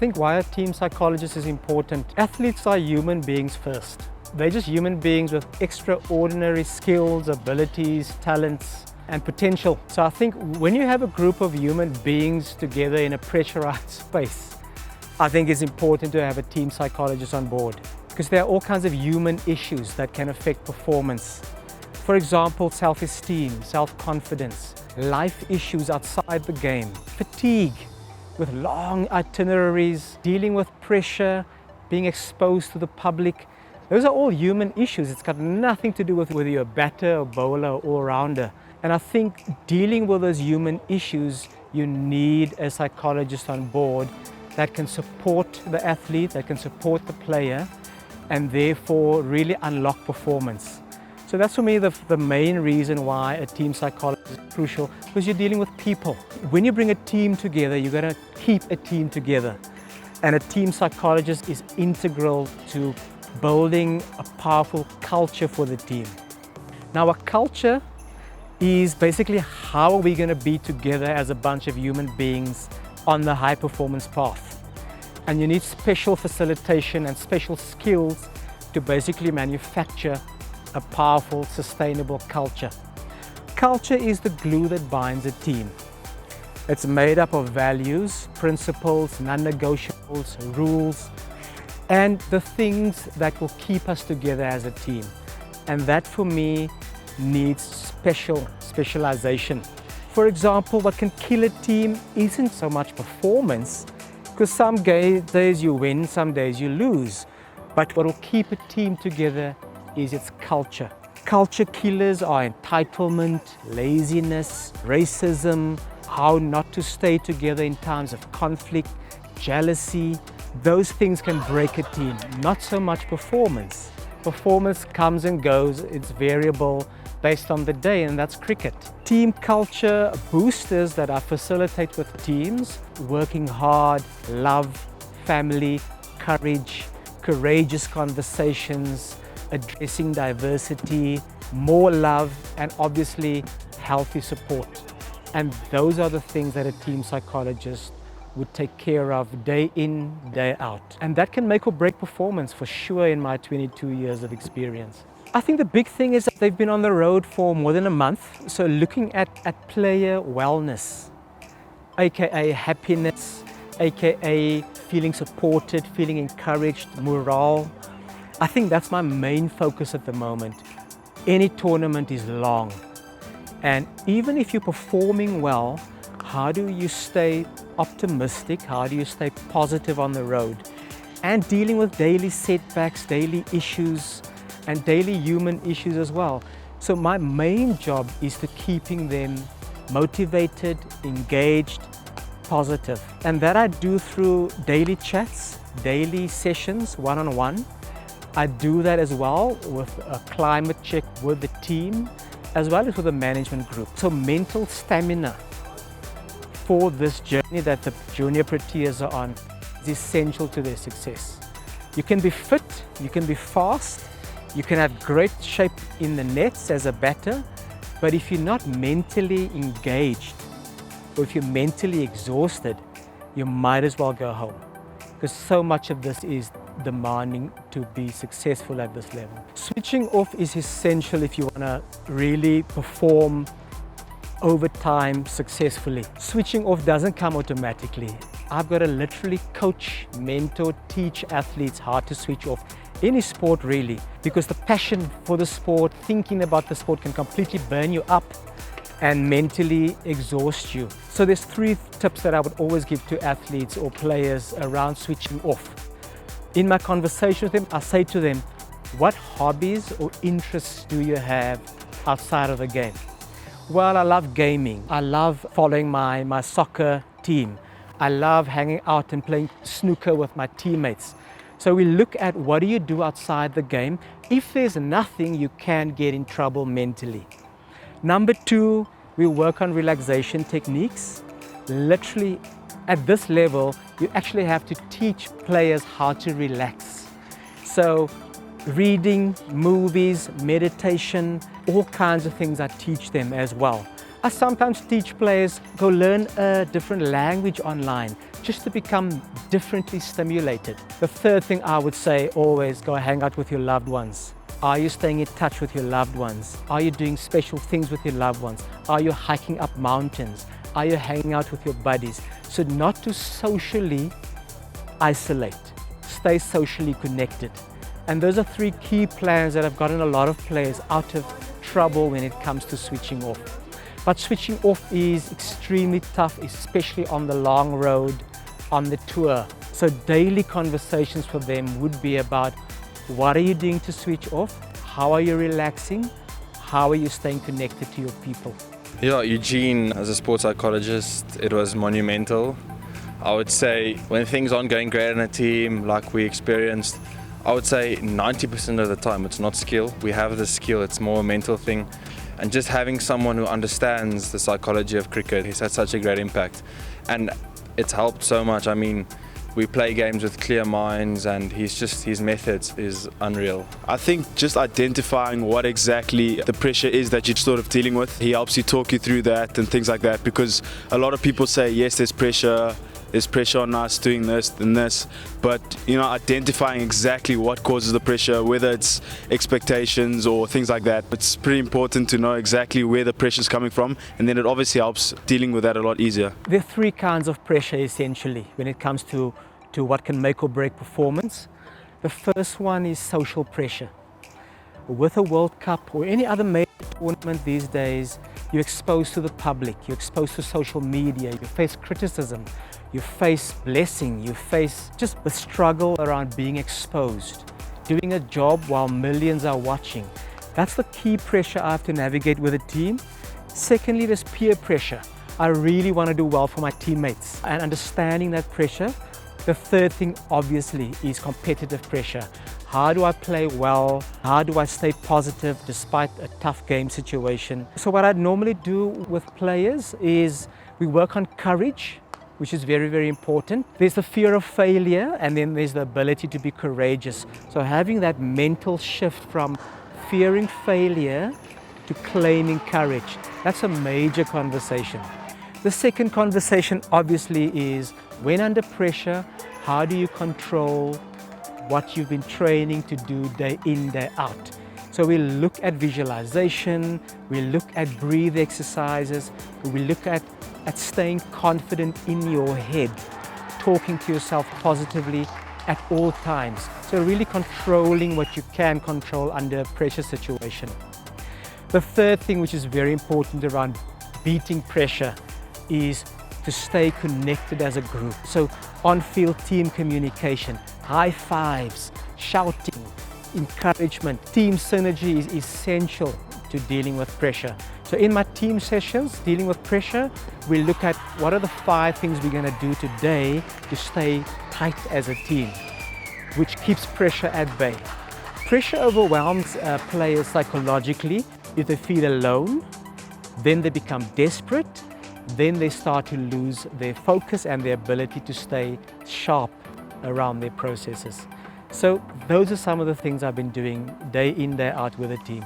think why a team psychologist is important. Athletes are human beings first. They're just human beings with extraordinary skills, abilities, talents, and potential. So I think when you have a group of human beings together in a pressurized space, I think it's important to have a team psychologist on board because there are all kinds of human issues that can affect performance. For example, self-esteem, self-confidence, life issues outside the game, fatigue with long itineraries, dealing with pressure, being exposed to the public. Those are all human issues. It's got nothing to do with whether you're a batter, a bowler, or all-rounder. And I think dealing with those human issues, you need a psychologist on board that can support the athlete, that can support the player, and therefore really unlock performance. So that's for me the main reason why a team psychologist is crucial, because you're dealing with people. When you bring a team together, you're going to keep a team together. And a team psychologist is integral to building a powerful culture for the team. Now, a culture is basically how are we going to be together as a bunch of human beings on the high performance path. And you need special facilitation and special skills to basically manufacture a powerful, sustainable culture. Culture is the glue that binds a team. It's made up of values, principles, non-negotiables, rules, and the things that will keep us together as a team. And that for me needs specialization. For example, what can kill a team isn't so much performance, because some days you win, some days you lose. But what will keep a team together is its culture. Culture killers are entitlement, laziness, racism, how not to stay together in times of conflict, jealousy. Those things can break a team, not so much performance. Performance comes and goes, it's variable based on the day, and that's cricket. Team culture boosters that I facilitate with teams, working hard, love, family, courage, courageous conversations, addressing diversity, more love, and obviously healthy support. And those are the things that a team psychologist would take care of day in, day out. And that can make or break performance for sure in my 22 years of experience. I think the big thing is that they've been on the road for more than a month. So looking at player wellness, AKA happiness, AKA feeling supported, feeling encouraged, morale. I think that's my main focus at the moment. Any tournament is long. And even if you're performing well, how do you stay optimistic? How do you stay positive on the road? And dealing with daily setbacks, daily issues, and daily human issues as well. So my main job is to keeping them motivated, engaged, positive. And that I do through daily chats, daily sessions, one-on-one. I do that as well with a climate check with the team, as well as with the management group. So mental stamina for this journey that the junior Proteas are on is essential to their success. You can be fit, you can be fast, you can have great shape in the nets as a batter, but if you're not mentally engaged, or if you're mentally exhausted, you might as well go home. Because so much of this is demanding to be successful at this level. Switching off is essential if you want to really perform over time successfully. Switching off doesn't come automatically. I've got to literally coach, mentor, teach athletes how to switch off. Any sport really, because the passion for the sport, thinking about the sport can completely burn you up and mentally exhaust you. So there's 3 tips that I would always give to athletes or players around switching off. In my conversation with them, I say to them, what hobbies or interests do you have outside of the game? Well, I love gaming. I love following my soccer team. I love hanging out and playing snooker with my teammates. So we look at what do you do outside the game. If there's nothing, you can get in trouble mentally. Number 2, we work on relaxation techniques. Literally, at this level, you actually have to teach players how to relax. So reading, movies, meditation, all kinds of things I teach them as well. I sometimes teach players go learn a different language online just to become differently stimulated. The third thing I would say, always go hang out with your loved ones. Are you staying in touch with your loved ones? Are you doing special things with your loved ones? Are you hiking up mountains? Are you hanging out with your buddies? So not to socially isolate, stay socially connected. And those are three key plans that have gotten a lot of players out of trouble when it comes to switching off. But switching off is extremely tough, especially on the long road, on the tour. So daily conversations for them would be about, what are you doing to switch off? How are you relaxing? How are you staying connected to your people? Yeah, Eugene, as a sports psychologist, it was monumental. I would say when things aren't going great in a team, like we experienced, I would say 90% of the time it's not skill. We have the skill, it's more a mental thing. And just having someone who understands the psychology of cricket has had such a great impact. And it's helped so much. I mean, we play games with clear minds, and his methods is unreal. I think just identifying what exactly the pressure is that you're sort of dealing with, he helps you talk you through that and things like that, because a lot of people say, yes, there's pressure on us doing this and this, but identifying exactly what causes the pressure, whether it's expectations or things like that, it's pretty important to know exactly where the pressure is coming from, and then it obviously helps dealing with that a lot easier. There are three kinds of pressure essentially when it comes to what can make or break performance. The first one is social pressure. With a World Cup or any other major tournament these days, you're exposed to the public, you're exposed to social media, you face criticism, you face blessing, you face just the struggle around being exposed, doing a job while millions are watching. That's the key pressure I have to navigate with a team. Secondly, there's peer pressure. I really want to do well for my teammates, and understanding that pressure. The third thing, obviously, is competitive pressure. How do I play well? How do I stay positive despite a tough game situation? So what I normally do with players is we work on courage, which is very, very important. There's the fear of failure, and then there's the ability to be courageous. So having that mental shift from fearing failure to claiming courage, that's a major conversation. The second conversation, obviously, is when under pressure, how do you control what you've been training to do day in, day out? So we look at visualization, we look at breathe exercises, we look at staying confident in your head, talking to yourself positively at all times. So really controlling what you can control under a pressure situation. The third thing, which is very important around beating pressure, is to stay connected as a group. So on-field team communication, high fives, shouting, encouragement. Team synergy is essential to dealing with pressure. So in my team sessions, dealing with pressure, we look at what are the 5 things we're going to do today to stay tight as a team, which keeps pressure at bay. Pressure overwhelms players psychologically. If they feel alone, then they become desperate, then they start to lose their focus and their ability to stay sharp around their processes. So those are some of the things I've been doing day in, day out with the team.